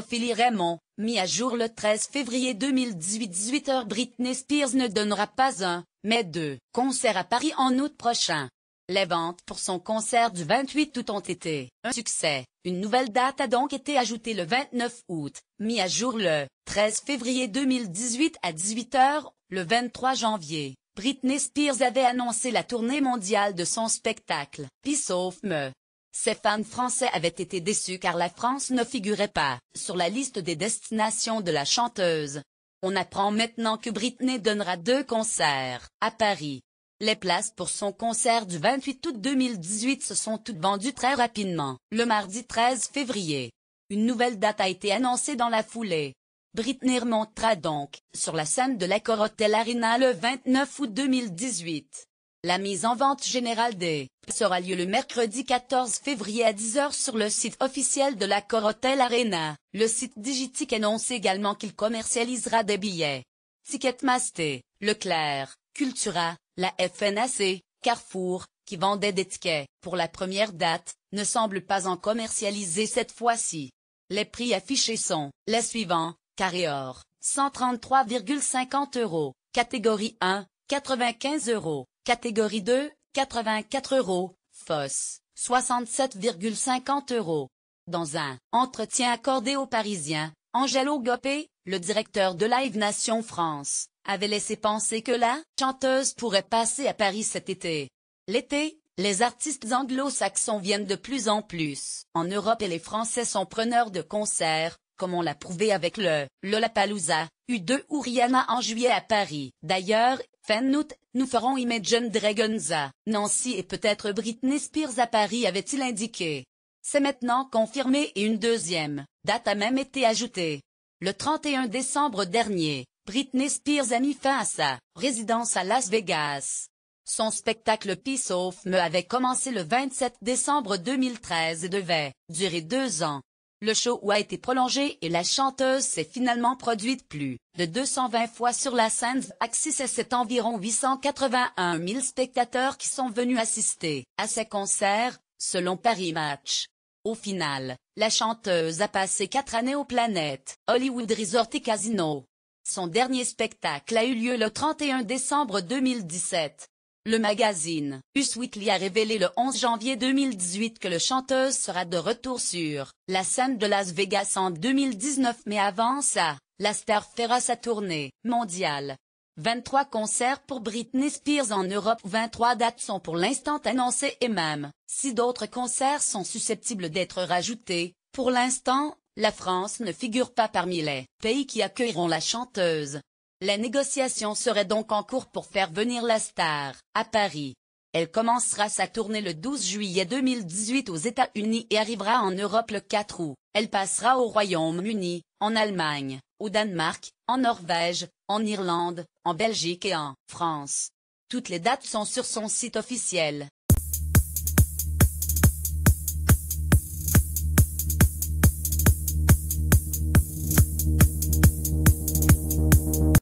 Ophélie Raymond, mis à jour le 13 février 2018 18h. Britney Spears ne donnera pas un, mais deux concerts à Paris en août prochain. Les ventes pour son concert du 28 août ont été un succès. Une nouvelle date a donc été ajoutée le 29 août, mis à jour le 13 février 2018 à 18h, le 23 janvier. Britney Spears avait annoncé la tournée mondiale de son spectacle, Piece of Me. Ses fans français avaient été déçus car la France ne figurait pas sur la liste des destinations de la chanteuse. On apprend maintenant que Britney donnera deux concerts à Paris. Les places pour son concert du 28 août 2018 se sont toutes vendues très rapidement, le mardi 13 février. Une nouvelle date a été annoncée dans la foulée. Britney remontera donc sur la scène de l'Accor Hotel Arena le 29 août 2018. La mise en vente générale des billets aura lieu le mercredi 14 février à 10h sur le site officiel de l'Accor Hotel Arena. Le site Digitic annonce également qu'il commercialisera des billets. Ticketmaster, Leclerc, Cultura, la FNAC, Carrefour, qui vendaient des tickets pour la première date, ne semblent pas en commercialiser cette fois-ci. Les prix affichés sont les suivants: Carré or, 133,50 €, catégorie 1, 95 €, catégorie 2, 84 €, Fosse, 67,50 €. Dans un entretien accordé aux Parisiens, Angelo Gopé, le directeur de Live Nation France, avait laissé penser que la chanteuse pourrait passer à Paris cet été. L'été, les artistes anglo-saxons viennent de plus en plus en Europe et les Français sont preneurs de concerts, comme on l'a prouvé avec le Lollapalooza, U2 ou Rihanna en juillet à Paris. D'ailleurs, fin août, nous ferons Imagine Dragons à Nancy et peut-être Britney Spears à Paris, avait-il indiqué. C'est maintenant confirmé et une deuxième date a même été ajoutée. Le 31 décembre dernier, Britney Spears a mis fin à sa résidence à Las Vegas. Son spectacle Piece of Me avait commencé le 27 décembre 2013 et devait durer 2 ans. Le show a été prolongé et la chanteuse s'est finalement produite plus de 220 fois sur la scène Axis et c'est environ 881 000 spectateurs qui sont venus assister à ses concerts, selon Paris Match. Au final, la chanteuse a passé 4 années au Planet Hollywood Resort et Casino. Son dernier spectacle a eu lieu le 31 décembre 2017. Le magazine Us Weekly a révélé le 11 janvier 2018 que le chanteuse sera de retour sur la scène de Las Vegas en 2019, mais avant ça, la star fera sa tournée mondiale. 23 concerts pour Britney Spears en Europe, 23 dates sont pour l'instant annoncées et même si d'autres concerts sont susceptibles d'être rajoutés, pour l'instant, la France ne figure pas parmi les pays qui accueilleront la chanteuse. La négociation serait donc en cours pour faire venir la star à Paris. Elle commencera sa tournée le 12 juillet 2018 aux États-Unis et arrivera en Europe le 4 août. Elle passera au Royaume-Uni, en Allemagne, au Danemark, en Norvège, en Irlande, en Belgique et en France. Toutes les dates sont sur son site officiel.